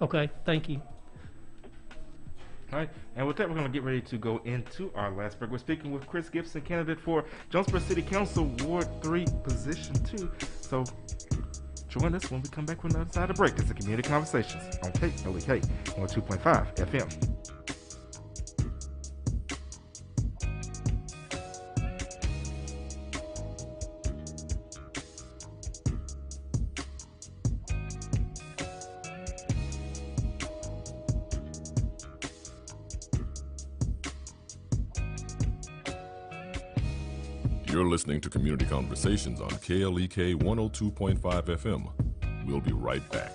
K: Okay, thank you.
D: All right, and with that, we're going to get ready to go into our last break. We're speaking with Chris Gibson, candidate for Jonesboro City Council Ward 3, Position 2. So join us when we come back from the other side of the break. It's the Community Conversations on KLEK 102.5 FM.
J: You're listening to Community Conversations on KLEK 102.5 FM. We'll be right back.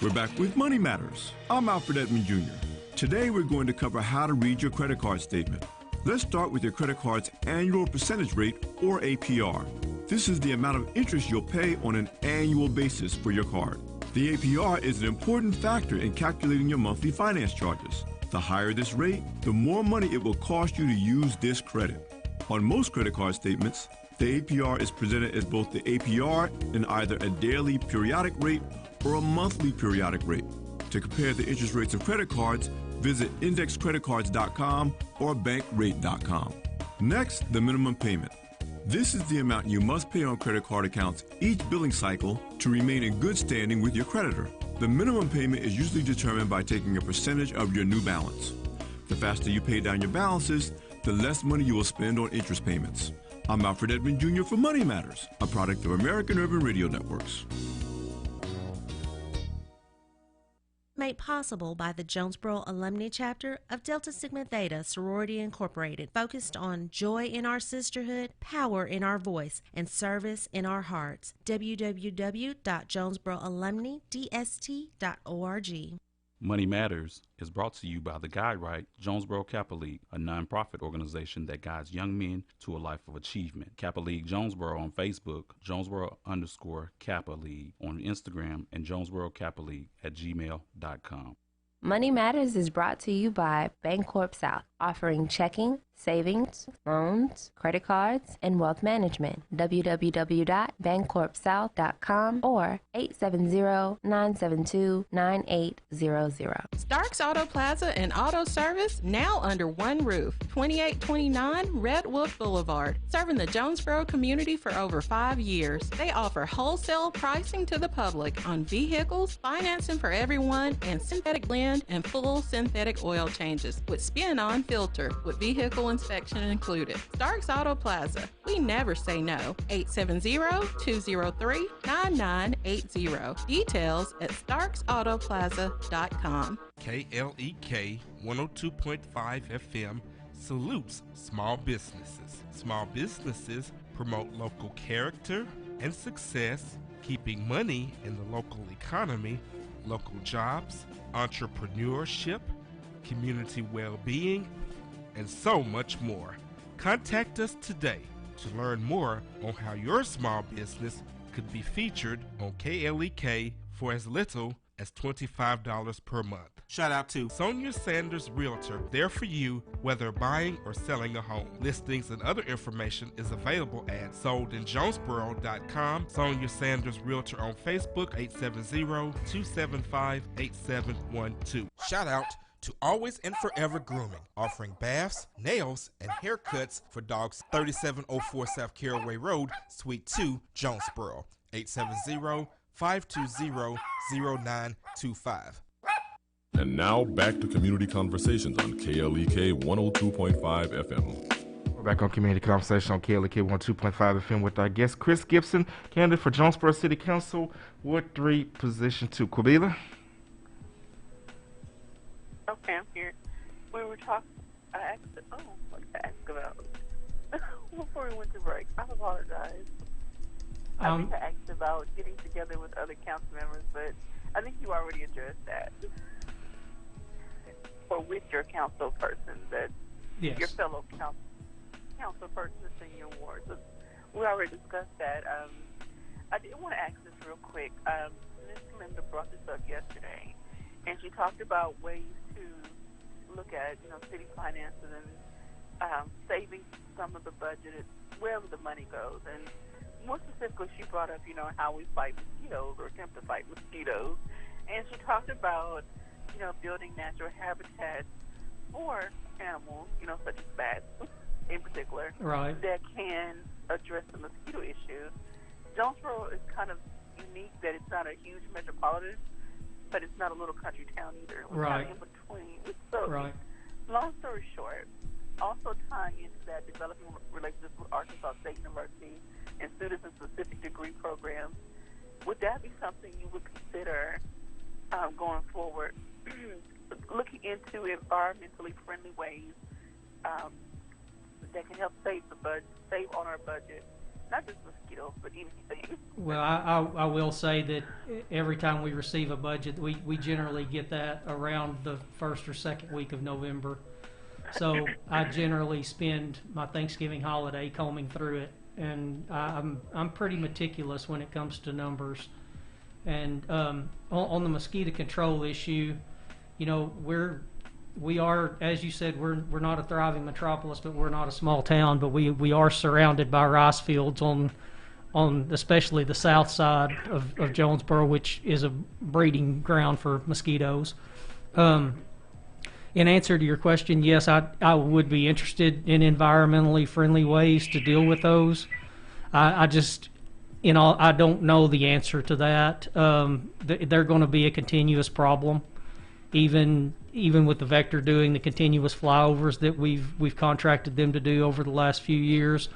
T: We're back with Money Matters. I'm Alfred Edmond Jr. Today we're going to cover how to read your credit card statement. Let's start with your credit card's annual percentage rate, or APR. This is the amount of interest you'll pay on an annual basis for your card. The APR is an important factor in calculating your monthly finance charges. The higher this rate, the more money it will cost you to use this credit. On most credit card statements, the APR is presented as both the APR and either a daily periodic rate or a monthly periodic rate. To compare the interest rates of credit cards, visit indexcreditcards.com or bankrate.com. Next, the minimum payment. This is the amount you must pay on credit card accounts each billing cycle to remain in good standing with your creditor. The minimum payment is usually determined by taking a percentage of your new balance. The faster you pay down your balances, the less money you will spend on interest payments. I'm Alfred Edmond Jr. for Money Matters, a product of American Urban Radio Networks.
U: Made possible by the Jonesboro Alumni Chapter of Delta Sigma Theta Sorority Incorporated, focused on joy in our sisterhood, power in our voice, and service in our hearts. www.jonesboroalumnidst.org.
O: Money Matters is brought to you by the Guide Right Jonesboro Kappa League, a nonprofit organization that guides young men to a life of achievement. Kappa League Jonesboro on Facebook, Jonesboro_Kappa League on Instagram, and JonesboroKappaLeague@gmail.com.
V: Money Matters is brought to you by Bancorp South, offering checking, savings, loans, credit cards, and wealth management. www.bancorpsouth.com or 870-972-9800.
S: Starks Auto Plaza and Auto Service now under one roof. 2829 Red Wolf Boulevard, serving the Jonesboro community for over 5 years. They offer wholesale pricing to the public on vehicles, financing for everyone, and synthetic blend and full synthetic oil changes with spin-on filter with vehicle inspection included. Starks Auto Plaza. We never say no. 870-203-9980. Details at starksautoplaza.com.
P: KLEK 102.5 FM salutes small businesses. Small businesses promote local character and success, keeping money in the local economy, local jobs, entrepreneurship, community well-being, and so much more. Contact us today to learn more on how your small business could be featured on KLEK for as little as $25 per month. Shout out to Sonia Sanders Realtor, there for you whether buying or selling a home. Listings and other information is available at soldinjonesboro.com. Sonia Sanders Realtor on Facebook, 870-275-8712. Shout out to Always and Forever Grooming, offering baths, nails, and haircuts for dogs. 3704 South Caraway Road, Suite 2, Jonesboro, 870-520-0925.
J: And now back to Community Conversations on KLEK 102.5 FM.
D: We're back on Community Conversation on KLEK 102.5 FM with our guest, Chris Gibson, candidate for Jonesboro City Council, Ward 3, Position 2. Quabila?
I: Okay, I'm here. We were talking, what did I ask about? Before we went to break, I apologize. I think I asked about getting together with other council members, but I think you already addressed that. Or with your council person, that
K: yes.
I: Your fellow council person that's in your ward. So we already discussed that. I did want to ask this real quick. Ms. Linda brought this up yesterday, and she talked about ways to look at, city finances and saving some of the budget wherever the money goes. And more specifically, she brought up, how we fight mosquitoes or attempt to fight mosquitoes. And she talked about, building natural habitats for animals, such as bats in particular,
K: right,
I: that can address the mosquito issue. Jonesboro is kind of unique that it's not a huge metropolitan, but it's not a little country town either. We're
K: right.
I: kind of in between. So,
K: right.
I: Long story short, also tying into that, developing relationships with Arkansas State University and students in specific degree programs, would that be something you would consider going forward? Looking into environmentally friendly ways that can help save on our budget, not just mosquitoes, but anything.
K: Well, I will say that every time we receive a budget, we generally get that around the first or second week of November. So I generally spend my Thanksgiving holiday combing through it, and I'm pretty meticulous when it comes to numbers. And on the mosquito control issue, we are, as you said, we're not a thriving metropolis, but we're not a small town. But we are surrounded by rice fields on especially the south side of Jonesboro, which is a breeding ground for mosquitoes. In answer to your question, yes, I would be interested in environmentally friendly ways to deal with those. I just, I don't know the answer to that. They're going to be a continuous problem, even with the Vector doing the continuous flyovers that we've contracted them to do over the last few years.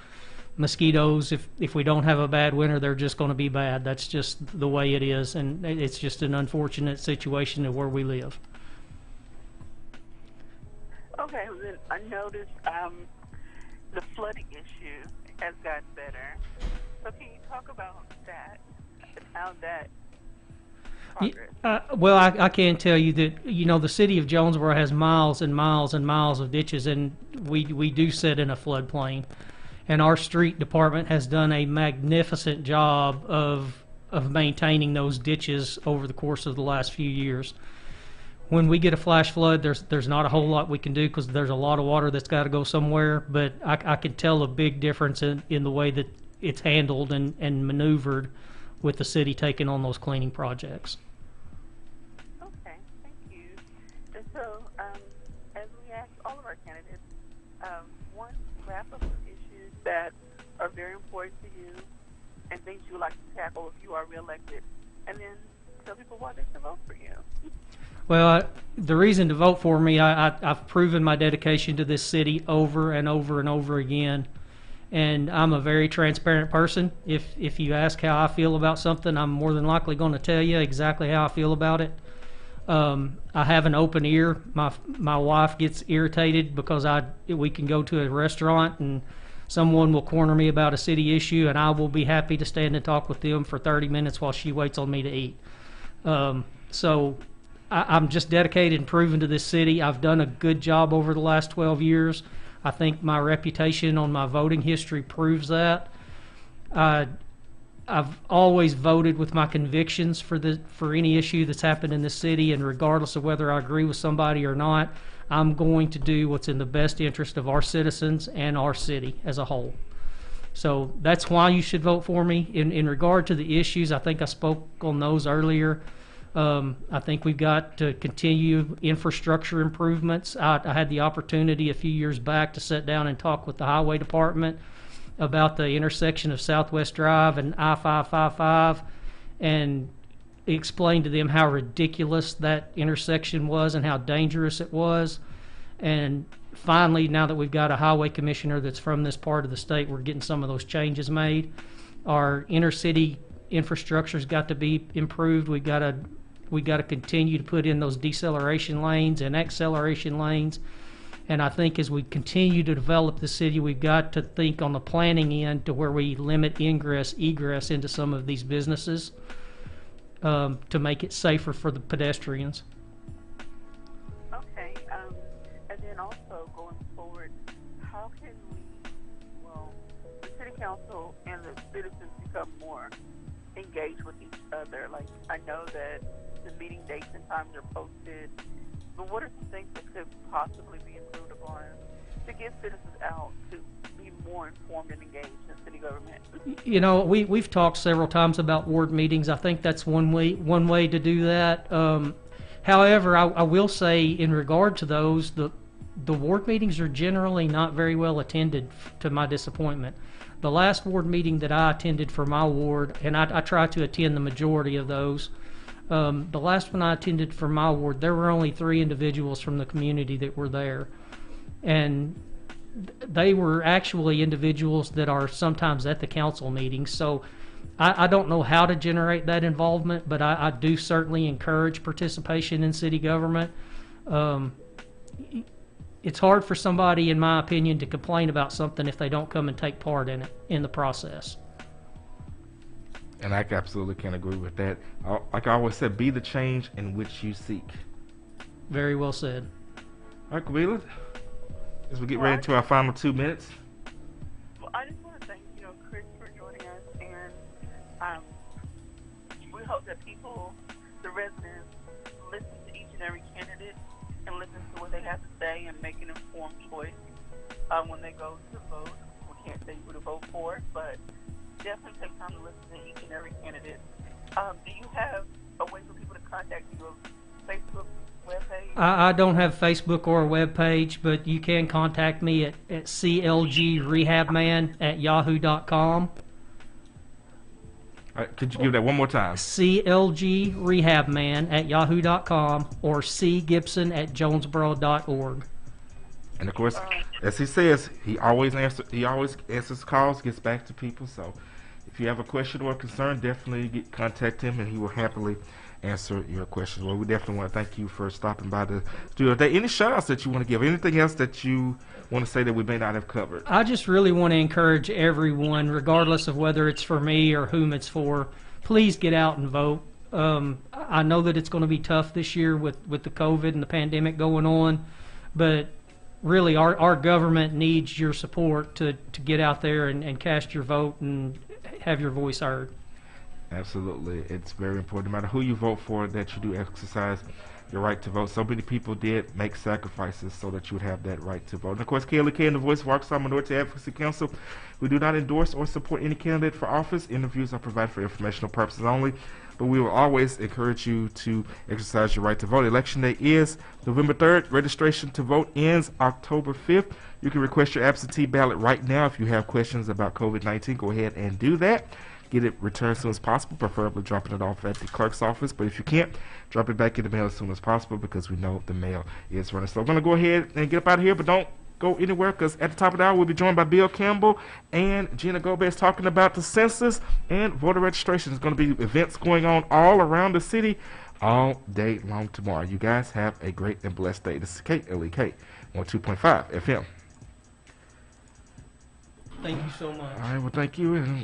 K: Mosquitoes, if we don't have a bad winter, they're just going to be bad. That's just the way it is, and it's just an unfortunate situation of where we live.
I: Okay, then I noticed the flooding issue has gotten better. So can you talk about that and how that progress?
K: Well, I can tell you that the city of Jonesboro has miles and miles and miles of ditches, and we do sit in a floodplain. And our street department has done a magnificent job of maintaining those ditches over the course of the last few years. When we get a flash flood, there's not a whole lot we can do because there's a lot of water that's got to go somewhere. But I can tell a big difference in the way that it's handled and maneuvered with the city taking on those cleaning projects.
I: Okay, thank you. And so, as we ask all of our candidates, one, wrap up with issues that are very important to you and things you would like to tackle if you are reelected, and then tell people why they should vote for you.
K: Well, the reason to vote for me, I've proven my dedication to this city over and over and over again. And I'm a very transparent person. If you ask how I feel about something, I'm more than likely going to tell you exactly how I feel about it. I have an open ear. My wife gets irritated because we can go to a restaurant and someone will corner me about a city issue, and I will be happy to stand and talk with them for 30 minutes while she waits on me to eat. So I'm just dedicated and proven to this city. I've done a good job over the last 12 years. I think my reputation on my voting history proves that. I I've always voted with my convictions for any issue that's happened in this city, and regardless of whether I agree with somebody or not, I'm going to do what's in the best interest of our citizens and our city as a whole. So that's why you should vote for me. In regard to the issues, I think I spoke on those earlier. I think we've got to continue infrastructure improvements. I had the opportunity a few years back to sit down and talk with the highway department about the intersection of Southwest Drive and I-555 and explain to them how ridiculous that intersection was and how dangerous it was. And finally, now that we've got a highway commissioner that's from this part of the state, we're getting some of those changes made. Our intercity infrastructure's got to be improved. We got to continue to put in those deceleration lanes and acceleration lanes. And I think as we continue to develop the city, we've got to think on the planning end to where we limit ingress, egress into some of these businesses to make it safer for the pedestrians.
I: Okay, and then also going forward, how can the city council and the citizens become more engaged with each other? Like, I know that the meeting dates and times are posted, but what are some things that could possibly be improved upon to get citizens out to be more informed and engaged in city government?
K: You know, we've talked several times about ward meetings. I think that's one way to do that. However, I will say in regard to those, the ward meetings are generally not very well attended, to my disappointment. The last ward meeting that I attended for my ward, and I try to attend the majority of those, the last one I attended for my ward, there were only 3 individuals from the community that were there. And they were actually individuals that are sometimes at the council meetings. So I don't know how to generate that involvement, but I do certainly encourage participation in city government. It's hard for somebody, in my opinion, to complain about something if they don't come and take part in it, in the process.
D: And I absolutely can agree with that. Like I always said, be the change in which you seek.
K: Very well said.
D: All right, Camila, as we get ready to our final 2 minutes.
I: Well, I just want to thank Chris for joining us, and we hope that people, the residents, listen to each and every candidate and listen to what they have to say and make an informed choice when they go to vote. We can't say who to vote for, but definitely take time to listen to each and every candidate. Do you have a way for people to contact you? A Facebook webpage?
K: I don't have Facebook or a webpage, but you can contact me at clgrehabman@yahoo.com.
D: All right, could you give that one more time?
K: clgrehabman@yahoo.com or cgibson@jonesboro.org.
D: And of course, as he says, he always answers calls, gets back to people. So if you have a question or a concern, definitely contact him, and he will happily answer your questions. Well, we definitely want to thank you for stopping by the studio today. Any shout outs that you want to give? Anything else that you want to say that we may not have covered?
K: I just really want to encourage everyone, regardless of whether it's for me or whom it's for, please get out and vote. I know that it's going to be tough this year with the COVID and the pandemic going on, but really our government needs your support to get out there and cast your vote and have your voice heard.
D: Absolutely. It's very important, no matter who you vote for, that you do exercise your right to vote. So many people did make sacrifices so that you would have that right to vote. And of course, KLEK and the voice of Arkansas Minority Advocacy Council, we do not endorse or support any candidate for office. Interviews are provided for informational purposes only, but we will always encourage you to exercise your right to vote. Election day is November 3rd. Registration to vote ends October 5th. You can request your absentee ballot right now. If you have questions about COVID-19, go ahead and do that. Get it returned as soon as possible, preferably dropping it off at the clerk's office. But if you can't, drop it back in the mail as soon as possible, because we know the mail is running. So I'm going to go ahead and get up out of here, but don't go anywhere, because at the top of the hour, we'll be joined by Bill Campbell and Gina Gomez talking about the census and voter registration. There's going to be events going on all around the city all day long tomorrow. You guys have a great and blessed day. This is KLEK 102.5 FM.
K: Thank you so much.
D: All right, well, thank you. And